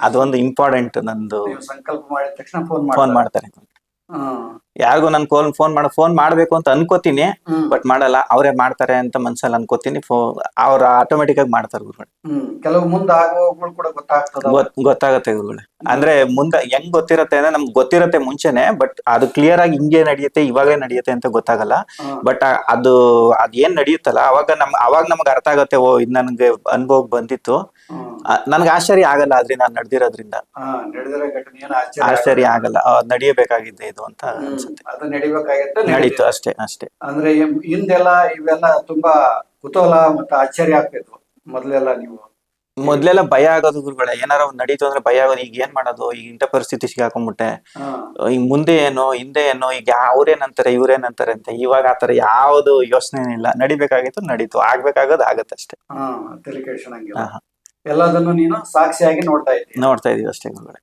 ಅದೊಂದು ಇಂಪಾರ್ಟೆಂಟ್. ನಂದು ನೀವು ಸಂಕಲ್ಪ ಮಾಡಿದ ತಕ್ಷಣ ಫೋನ್ ಫೋನ್ ಮಾಡ್ತಾರೆ. ಮಾಡ್ತಾರೆ. ಹ್ಮ್ ಯಾರಿಗೂ ನನ್ ಫೋನ್ ಮಾಡ್ಬೇಕು ಅಂತ ಅನ್ಕೋತೀನಿ, ಹ್ಮ್ ಬಟ್ ಮಾಡಲ್ಲ. ಅವರೇ ಮಾಡ್ತಾರೆ ಅಂತ ಮನ್ಸಲ್ಲಿ ಅನ್ಕೋತೀನಿ. ಅವ್ರ ಆಟೋಮೆಟಿಕ್ ಆಗಿ ಮಾಡ್ತಾರೆ ಗುರುಗಳು. ಕೆಲವು ಮುಂದೆ ಆಗುವಗಳು ಕೂಡ ಗೊತ್ತಾಗ್ತದವ. ಗೊತ್ತಾಗತ್ತೆ ಗುರುಗಳೇ. ಅಂದ್ರೆ ಮುಂದೆ ಹೆಂಗ್ ಗೊತ್ತಿರತ್ತೆ ಅಂದ್ರೆ ನಮ್ಗೆ ಗೊತ್ತಿರತ್ತೆ ಮುಂಚೆನೆ, ಬಟ್ ಅದು ಕ್ಲಿಯರ್ ಆಗಿ ಹಿಂಗೆ ನಡೆಯುತ್ತೆ, ಇವಾಗೇ ನಡೆಯುತ್ತೆ ಅಂತ ಗೊತ್ತಾಗಲ್ಲ. ಬಟ್ ಅದು ಏನ್ ನಡೆಯುತ್ತಲ್ಲ ಅವಾಗ ನಮ್ಗೆ ಅರ್ಥ ಆಗತ್ತೆ. ಓ, ಇದು ನನ್ಗೆ ಅನುಭವ ಬಂದಿತ್ತು. ನನ್ಗೆ ಆಶ್ಚರ್ಯ ಆಗಲ್ಲ ಅದ್ರಿಂದ, ನಡೆದಿರೋದ್ರಿಂದ ನಡೆದಿರೋ ಘಟನೆ ಆಶ್ಚರ್ಯ ಆಗಲ್ಲ. ನಡೆಯಬೇಕಾಗಿದ್ದೆ ಇದು ಅಂತ ಅನ್ಸುತ್ತೆ. ಅದು ನಡಿಬೇಕಾಗಿತ್ತು, ನಡೀತು ಅಷ್ಟೇ ಅಷ್ಟೇ. ಅಂದ್ರೆ ಹಿಂದೆಲ್ಲ ಇವೆಲ್ಲ ತುಂಬಾ ಕುತೂಹಲ ಮತ್ತೆ ಆಶ್ಚರ್ಯ ಆಗ್ತಿದ್ವು ಮೊದ್ಲೆಲ್ಲ. ಮೊದ್ಲೆಲ್ಲ ಭಯ ಆಗೋದು ಗುರುಗಳೇ. ಏನಾರ ಒಂದ್ ನಡೀತು ಅಂದ್ರೆ ಭಯ ಆಗೋದು. ಈಗ ಏನ್ ಮಾಡೋದು, ಈಗ ಇಂಥ ಪರಿಸ್ಥಿತಿ ಸಿಗಾಕೊಂಡ್ಬಿಟ್ಟೆ, ಈಗ ಮುಂದೆ ಏನು ಹಿಂದೆ ಏನು, ಈಗ ಅವ್ರೇನಂತಾರೆ ಇವ್ರೇನಂತಾರೆ ಅಂತ. ಇವಾಗ ಆತರ ಯಾವ್ದು ಯೋಚನೆ ಇಲ್ಲ. ನಡಿಬೇಕಾಗಿತ್ತು ನಡೀತು, ಆಗ್ಬೇಕಾಗೋದು ಆಗತ್ತೆ ಅಷ್ಟೇ. ತಲೆ ಕೆಡಿಸ್ಕೊಳಂಗಿಲ್ಲ. ಎಲ್ಲದನ್ನು ನೀನು ಸಾಕ್ಷಿಯಾಗಿ ನೋಡ್ತಾ ಇದೀವಿ ಅಷ್ಟೇ ಗುರುಗಳೇ.